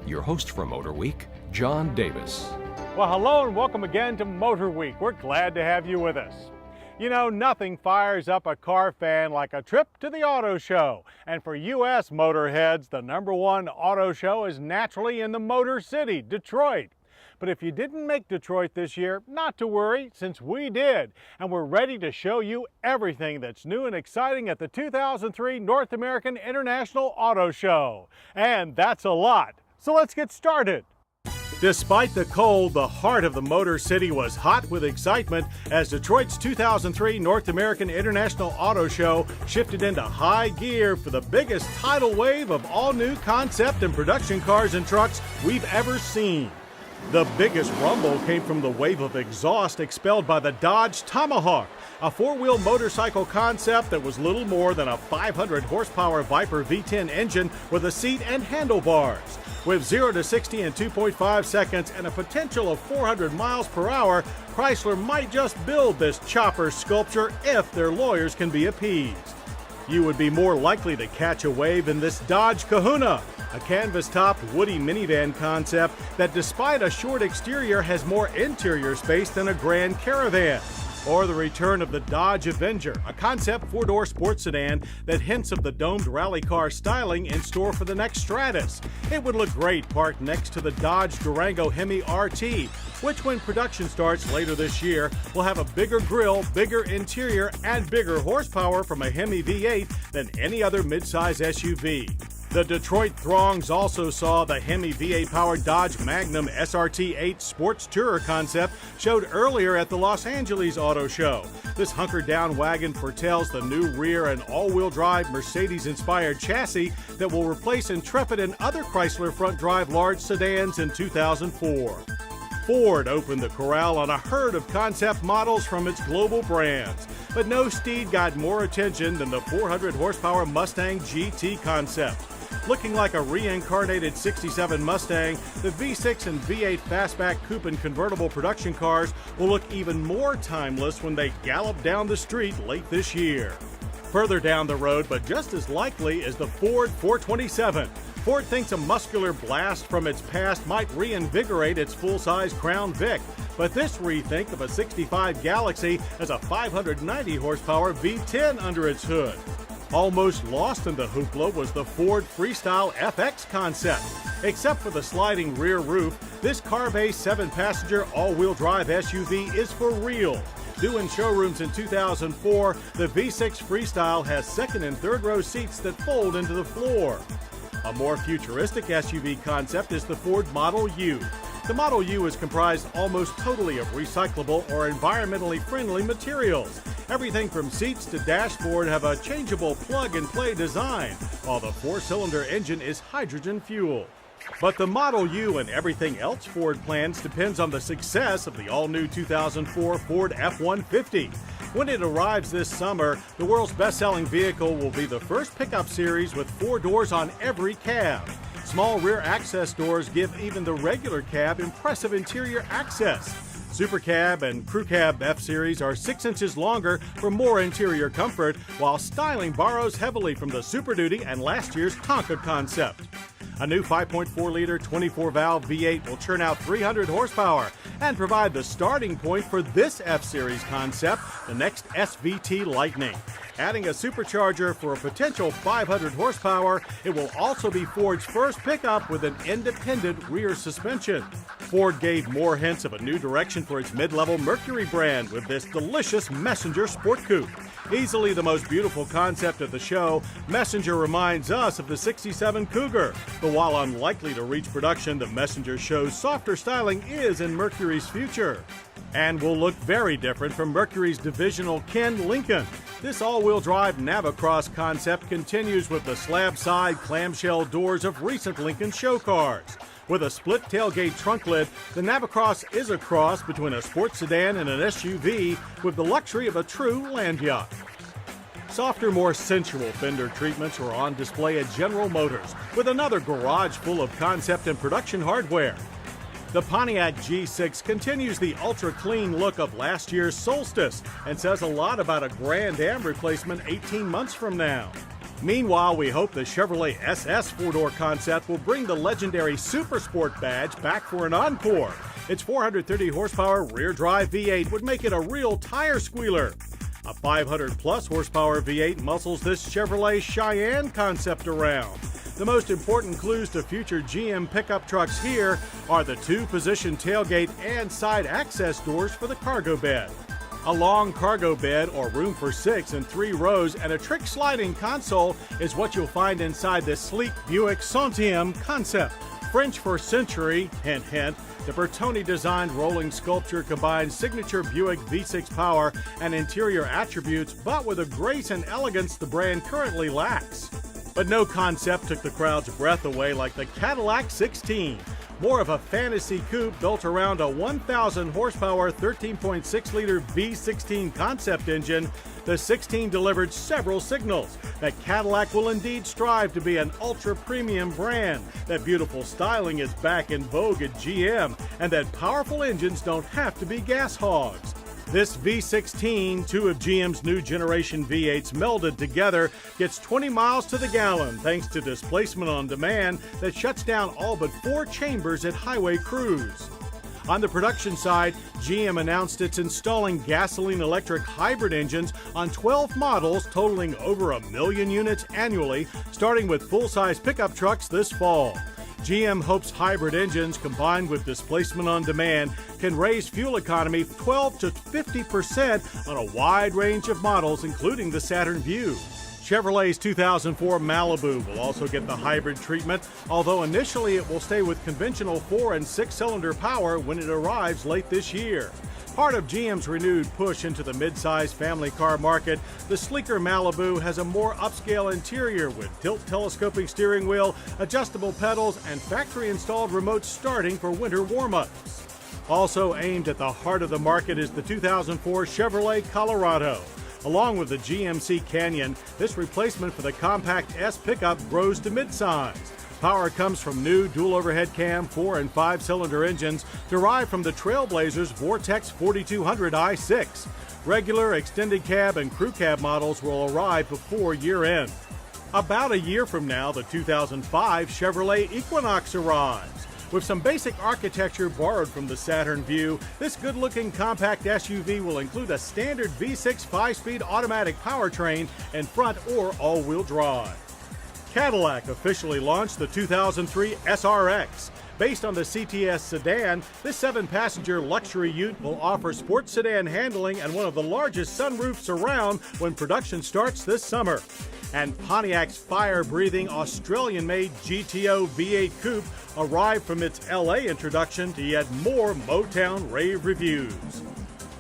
Your host for Motorweek, John Davis. Well, hello and welcome again to Motorweek. We're glad to have you with us. You know, nothing fires up a car fan like a trip to the auto show. And for U.S. motorheads, the #1 auto show is naturally in the Motor City, Detroit. But if you didn't make Detroit this year, not to worry, since we did. And we're ready to show you everything that's new and exciting at the 2003 North American International Auto Show. And that's a lot. So let's get started. Despite the cold, the heart of the Motor City was hot with excitement as Detroit's 2003 North American International Auto Show shifted into high gear for the biggest tidal wave of all new concept and production cars and trucks we've ever seen. The biggest rumble came from the wave of exhaust expelled by the Dodge Tomahawk, a four-wheel motorcycle concept that was little more than a 500 horsepower Viper V10 engine with a seat and handlebars. With 0 to 60 in 2.5 seconds and a potential of 400 miles per hour, Chrysler might just build this chopper sculpture if their lawyers can be appeased. You would be more likely to catch a wave in this Dodge Kahuna, a canvas-topped woody minivan concept that despite a short exterior has more interior space than a Grand Caravan. Or the return of the Dodge Avenger, a concept four-door sports sedan that hints of the domed rally car styling in store for the next Stratus. It would look great parked next to the Dodge Durango Hemi RT, which when production starts later this year will have a bigger grille, bigger interior, and bigger horsepower from a Hemi V8 than any other midsize SUV. The Detroit throngs also saw the Hemi V8-powered Dodge Magnum SRT-8 Sports Tourer concept showed earlier at the Los Angeles Auto Show. This hunkered-down wagon foretells the new rear and all-wheel drive Mercedes-inspired chassis that will replace Intrepid and other Chrysler front-drive large sedans in 2004. Ford opened the corral on a herd of concept models from its global brands. But no steed got more attention than the 400-horsepower Mustang GT concept. Looking like a reincarnated 67 Mustang, the V6 and V8 fastback coupe and convertible production cars will look even more timeless when they gallop down the street late this year. Further down the road, but just as likely, is the Ford 427. Ford thinks a muscular blast from its past might reinvigorate its full-size Crown Vic, but this rethink of a 65 Galaxy has a 590-horsepower V10 under its hood. Almost lost in the hoopla was the Ford Freestyle FX concept. Except for the sliding rear roof, this car-based 7-passenger all-wheel drive SUV is for real. Due in showrooms in 2004, the V6 Freestyle has second and third row seats that fold into the floor. A more futuristic SUV concept is the Ford Model U. The Model U is comprised almost totally of recyclable or environmentally friendly materials. Everything from seats to dashboard have a changeable plug-and-play design, while the four-cylinder engine is hydrogen fuel. But the Model U and everything else Ford plans depends on the success of the all-new 2004 Ford F-150. When it arrives this summer, the world's best-selling vehicle will be the first pickup series with 4 doors on every cab. Small rear access doors give even the regular cab impressive interior access. Super Cab and Crew Cab F-Series are 6 inches longer for more interior comfort, while styling borrows heavily from the Super Duty and last year's Tonka concept. A new 5.4-liter 24-valve V8 will churn out 300 horsepower and provide the starting point for this F-Series concept, the next SVT Lightning. Adding a supercharger for a potential 500 horsepower, it will also be Ford's first pickup with an independent rear suspension. Ford gave more hints of a new direction for its mid-level Mercury brand with this delicious Messenger Sport Coupe. Easily the most beautiful concept of the show, Messenger reminds us of the '67 Cougar. But while unlikely to reach production, the Messenger show's softer styling is in Mercury's future. And will look very different from Mercury's divisional Ken Lincoln. This all-wheel drive Navicross concept continues with the slab-side clamshell doors of recent Lincoln show cars. With a split tailgate trunk lid, the Navicross is a cross between a sports sedan and an SUV with the luxury of a true land yacht. Softer, more sensual fender treatments are on display at General Motors, with another garage full of concept and production hardware. The Pontiac G6 continues the ultra-clean look of last year's Solstice and says a lot about a Grand Am replacement 18 months from now. Meanwhile, we hope the Chevrolet SS four-door concept will bring the legendary Super Sport badge back for an encore. Its 430 horsepower rear-drive V8 would make it a real tire squealer. A 500-plus horsepower V8 muscles this Chevrolet Cheyenne concept around. The most important clues to future GM pickup trucks here are the two-position tailgate and side access doors for the cargo bed. A long cargo bed, or room for 6 in 3 rows, and a trick sliding console is what you'll find inside this sleek Buick Centième concept. French for century, hint hint, the Bertoni-designed rolling sculpture combines signature Buick V6 power and interior attributes, but with a grace and elegance the brand currently lacks. But no concept took the crowd's breath away like the Cadillac 16. More of a fantasy coupe built around a 1,000 horsepower 13.6-liter V16 concept engine, the 16 delivered several signals that Cadillac will indeed strive to be an ultra-premium brand, that beautiful styling is back in vogue at GM, and that powerful engines don't have to be gas hogs. This V16, two of GM's new generation V8s melded together, gets 20 miles to the gallon thanks to displacement on demand that shuts down all but 4 chambers at highway cruise. On the production side, GM announced it's installing gasoline-electric hybrid engines on 12 models totaling over 1 million units annually, starting with full-size pickup trucks this fall. GM hopes hybrid engines combined with displacement on demand can raise fuel economy 12 to 50% on a wide range of models, including the Saturn Vue. Chevrolet's 2004 Malibu will also get the hybrid treatment, although initially it will stay with conventional 4- and 6-cylinder power when it arrives late this year. Part of GM's renewed push into the mid-size family car market, the sleeker Malibu has a more upscale interior with tilt-telescoping steering wheel, adjustable pedals, and factory-installed remote starting for winter warm-ups. Also aimed at the heart of the market is the 2004 Chevrolet Colorado. Along with the GMC Canyon, this replacement for the compact S pickup grows to midsize. Power comes from new dual overhead cam 4- and 5-cylinder engines derived from the Trailblazer's Vortex 4200 i6. Regular, extended cab, and crew cab models will arrive before year-end. About a year from now, the 2005 Chevrolet Equinox arrives. With some basic architecture borrowed from the Saturn Vue, this good-looking compact SUV will include a standard V6 5-speed automatic powertrain and front or all-wheel drive. Cadillac officially launched the 2003 SRX. Based on the CTS sedan, this 7-passenger luxury ute will offer sports sedan handling and one of the largest sunroofs around when production starts this summer. And Pontiac's fire-breathing Australian-made GTO V8 Coupe arrived from its LA introduction to yet more Motown rave reviews.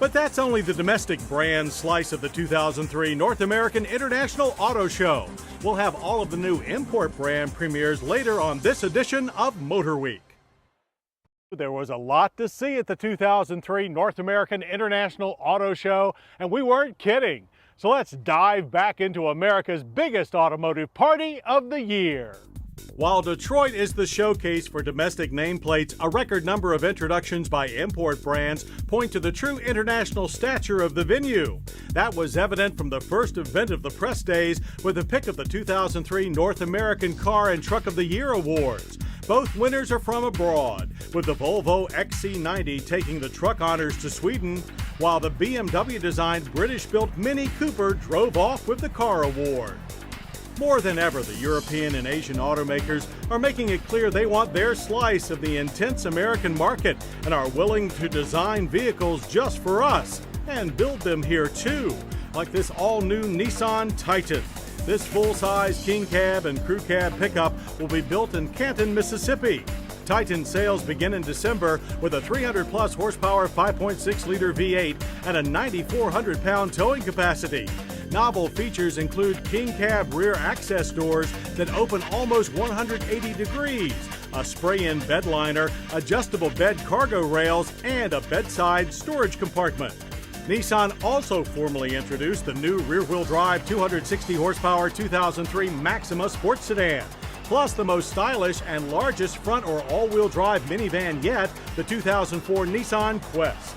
But that's only the domestic brand slice of the 2003 North American International Auto Show. We'll have all of the new import brand premieres later on this edition of Motorweek. There was a lot to see at the 2003 North American International Auto Show, and we weren't kidding. So let's dive back into America's biggest automotive party of the year. While Detroit is the showcase for domestic nameplates, a record number of introductions by import brands point to the true international stature of the venue. That was evident from the first event of the press days with the pick of the 2003 North American Car and Truck of the Year Awards. Both winners are from abroad, with the Volvo XC90 taking the truck honors to Sweden, while the BMW-designed British-built Mini Cooper drove off with the car award. More than ever, the European and Asian automakers are making it clear they want their slice of the intense American market and are willing to design vehicles just for us and build them here too, like this all-new Nissan Titan. This full-size king cab and crew cab pickup will be built in Canton, Mississippi. Titan sales begin in December with a 300-plus horsepower 5.6-liter V8 and a 9,400-pound towing capacity. Novel features include king cab rear access doors that open almost 180 degrees, a spray-in bed liner, adjustable bed cargo rails, and a bedside storage compartment. Nissan also formally introduced the new rear-wheel drive 260 horsepower 2003 Maxima sports sedan, plus the most stylish and largest front or all-wheel drive minivan yet, the 2004 Nissan Quest.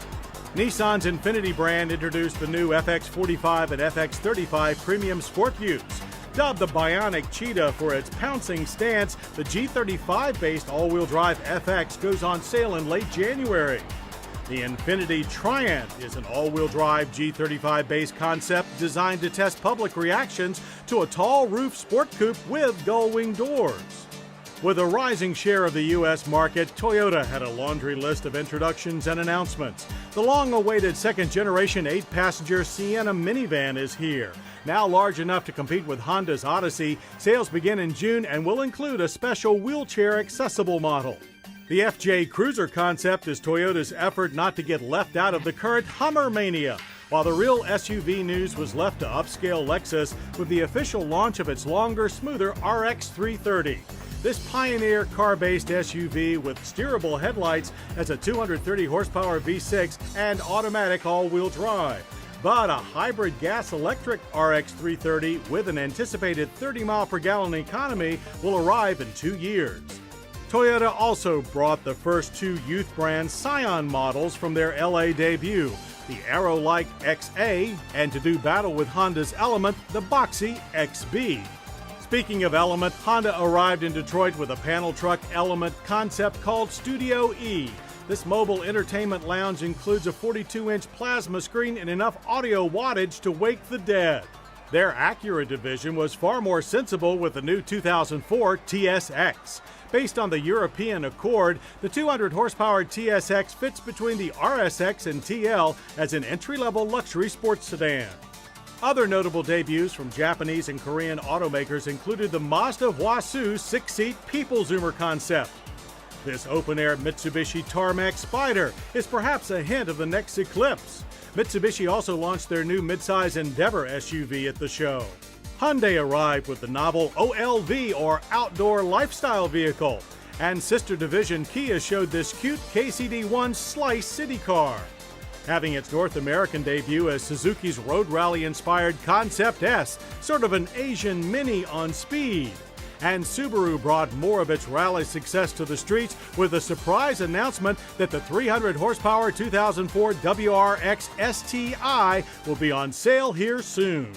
Nissan's Infiniti brand introduced the new FX45 and FX35 premium sport utes. Dubbed the Bionic Cheetah for its pouncing stance, the G35-based all-wheel drive FX goes on sale in late January. The Infiniti Triumph is an all-wheel drive G35-based concept designed to test public reactions to a tall roof sport coupe with gull-wing doors. With a rising share of the U.S. market, Toyota had a laundry list of introductions and announcements. The long-awaited second-generation 8-passenger Sienna minivan is here. Now large enough to compete with Honda's Odyssey, sales begin in June and will include a special wheelchair-accessible model. The FJ Cruiser concept is Toyota's effort not to get left out of the current Hummer mania, while the real SUV news was left to upscale Lexus with the official launch of its longer, smoother RX 330. This pioneer car-based SUV with steerable headlights has a 230 horsepower V6 and automatic all-wheel drive. But a hybrid gas-electric RX 330 with an anticipated 30-mile-per-gallon economy will arrive in 2 years. Toyota also brought the first 2 youth brand Scion models from their LA debut, the Aero-like XA, and to do battle with Honda's Element, the boxy XB. Speaking of Element, Honda arrived in Detroit with a panel truck Element concept called Studio E. This mobile entertainment lounge includes a 42-inch plasma screen and enough audio wattage to wake the dead. Their Acura division was far more sensible with the new 2004 TSX. Based on the European Accord, the 200-horsepower TSX fits between the RSX and TL as an entry-level luxury sports sedan. Other notable debuts from Japanese and Korean automakers included the Mazda Huasu 6-seat People Zoomer concept. This open-air Mitsubishi Tarmac Spider is perhaps a hint of the next Eclipse. Mitsubishi also launched their new midsize Endeavor SUV at the show. Hyundai arrived with the novel OLV, or Outdoor Lifestyle Vehicle, and sister division Kia showed this cute KCD1 Slice City car. Having its North American debut as Suzuki's Road Rally-inspired Concept S, sort of an Asian Mini on speed. And Subaru brought more of its rally success to the streets with a surprise announcement that the 300-horsepower 2004 WRX STI will be on sale here soon.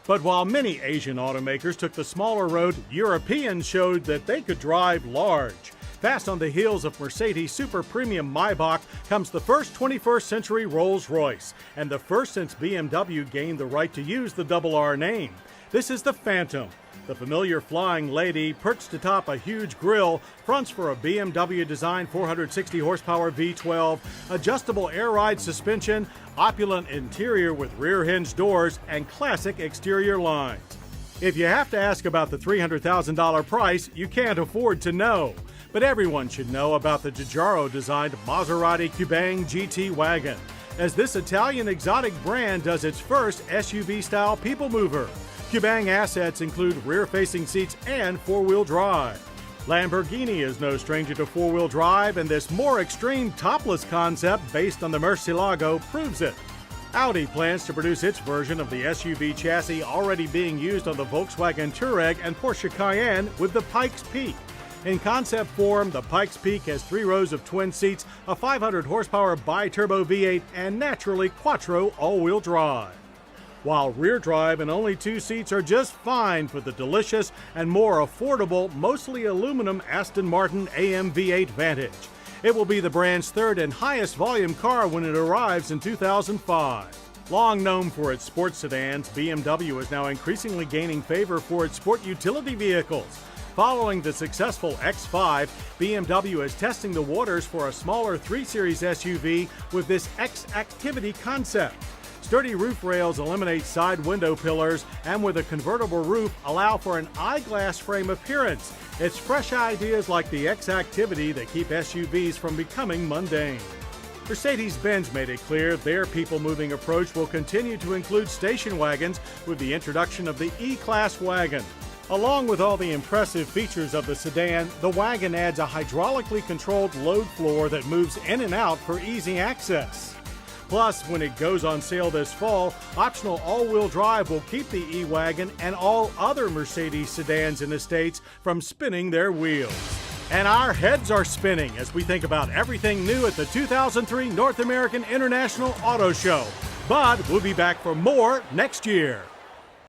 But while many Asian automakers took the smaller road, Europeans showed that they could drive large. Fast on the heels of Mercedes super premium Maybach comes the first 21st century Rolls-Royce, and the first since BMW gained the right to use the R name. This is the Phantom. The familiar flying lady, perched atop a huge grille, fronts for a BMW-designed 460 horsepower V12, adjustable air ride suspension, opulent interior with rear hinge doors, and classic exterior lines. If you have to ask about the $300,000 price, you can't afford to know. But everyone should know about the Giugiaro-designed Maserati Cubang GT wagon, as this Italian exotic brand does its first SUV-style people mover. Cubang assets include rear-facing seats and four-wheel drive. Lamborghini is no stranger to four-wheel drive, and this more extreme topless concept based on the Murcielago proves it. Audi plans to produce its version of the SUV chassis already being used on the Volkswagen Touareg and Porsche Cayenne with the Pikes Peak. In concept form, the Pikes Peak has 3 rows of twin seats, a 500-horsepower bi-turbo V8, and naturally quattro all-wheel drive. While rear drive and only 2 seats are just fine for the delicious and more affordable, mostly aluminum Aston Martin AM V8 Vantage. It will be the brand's 3rd and highest volume car when it arrives in 2005. Long known for its sports sedans, BMW is now increasingly gaining favor for its sport utility vehicles. Following the successful X5, BMW is testing the waters for a smaller 3 Series SUV with this X-Activity concept. Sturdy roof rails eliminate side window pillars, and with a convertible roof allow for an eyeglass frame appearance. It's fresh ideas like the X-Activity that keep SUVs from becoming mundane. Mercedes-Benz made it clear their people-moving approach will continue to include station wagons with the introduction of the E-Class wagon. Along with all the impressive features of the sedan, the wagon adds a hydraulically controlled load floor that moves in and out for easy access. Plus, when it goes on sale this fall, optional all-wheel drive will keep the E-Wagon and all other Mercedes sedans in the States from spinning their wheels. And our heads are spinning as we think about everything new at the 2003 North American International Auto Show. But we'll be back for more next year.